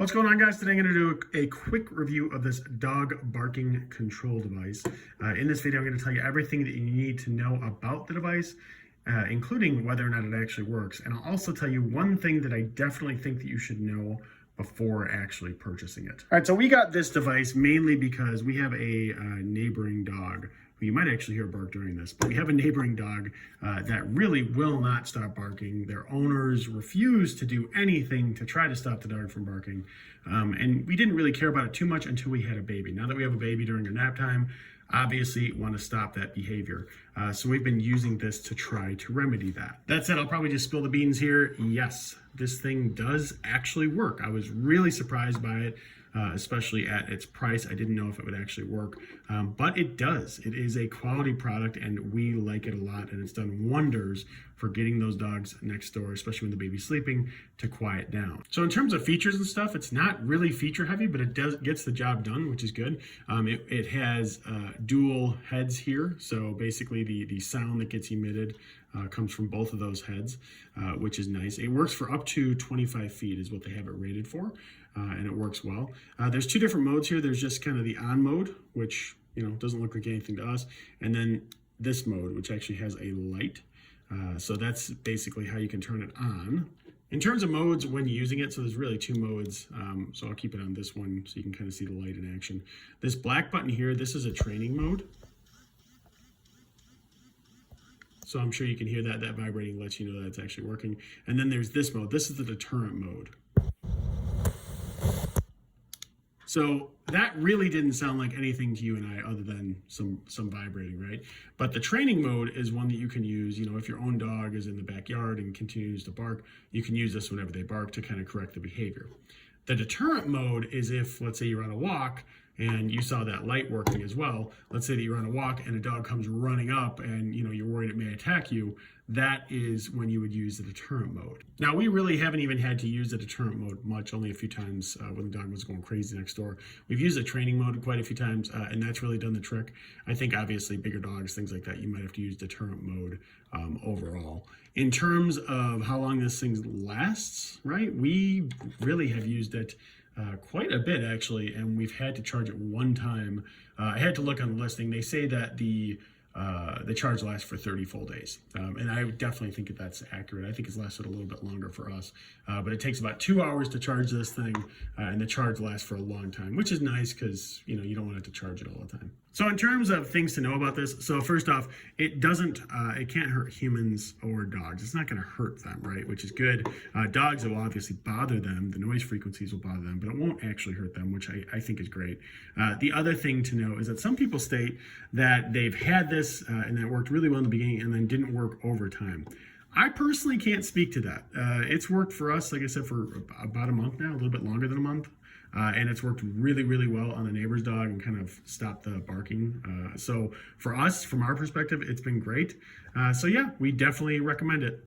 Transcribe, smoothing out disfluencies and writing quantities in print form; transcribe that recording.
What's going on, guys? Today I'm going to do a quick review of this dog barking control device. In this video, I'm going to tell you everything that you need to know about the device, including whether or not it actually works. And I'll also tell you one thing that I definitely think that you should know before actually purchasing it. All right, so we got this device mainly because we have a neighboring dog. You might actually hear a bark during this, but we have a neighboring dog that really will not stop barking. Their owners refuse to do anything to try to stop the dog from barking. And we didn't really care about it too much until we had a baby. Now that we have a baby during our nap time, obviously want to stop that behavior. So we've been using this to try to remedy that. That said, I'll probably just spill the beans here. Yes, this thing does actually work. I was really surprised by it. Especially at its price. I didn't know if it would actually work, but it does. It is a quality product and we like it a lot, and it's done wonders for getting those dogs next door, especially when the baby's sleeping, to quiet down. So in terms of features and stuff, it's not really feature heavy, but it gets the job done, which is good. It has dual heads here, so basically the sound that gets emitted comes from both of those heads, which is nice. It works for up to 25 feet is what they have it rated for, and it works well. There's two different modes here. There's just kind of the on mode, which doesn't look like anything to us, and then this mode, which actually has a light. So that's basically how you can turn it on. In terms of modes when using it, so there's really two modes. So I'll keep it on this one so you can kind of see the light in action. This black button here, this is a training mode. So I'm sure you can hear that vibrating lets you know that it's actually working. And then there's this mode. This is the deterrent mode. So that really didn't sound like anything to you and I other than some vibrating, right? But the training mode is one that you can use, if your own dog is in the backyard and continues to bark, you can use this whenever they bark to kind of correct the behavior. The deterrent mode is if, let's say you're on a walk and you saw that light working as well. Let's say that you're on a walk and a dog comes running up and you're worried it may attack you. That is when you would use the deterrent mode. Now, we really haven't even had to use the deterrent mode much, only a few times when the dog was going crazy next door. We've used the training mode quite a few times, and that's really done the trick. I think obviously bigger dogs, things like that, you might have to use deterrent mode overall. In terms of how long this thing lasts, right, we really have used it quite a bit actually, and we've had to charge it one time. I had to look on the listing. They say that the charge lasts for 30 full days. And I definitely think that that's accurate. I think it's lasted a little bit longer for us, but it takes about 2 hours to charge this thing, and the charge lasts for a long time, which is nice because, you don't want to have to charge it all the time. So in terms of things to know about this, so first off, it can't hurt humans or dogs. It's not going to hurt them, right? Which is good. Dogs, it will obviously bother them. The noise frequencies will bother them, but it won't actually hurt them, which I think is great. The other thing to know is that some people state that they've had this and that it worked really well in the beginning and then didn't work over time. I personally can't speak to that. It's worked for us, like I said, for about a month now, a little bit longer than a month. And it's worked really, really well on the neighbor's dog and kind of stopped the barking. So for us, from our perspective, it's been great. So yeah, we definitely recommend it.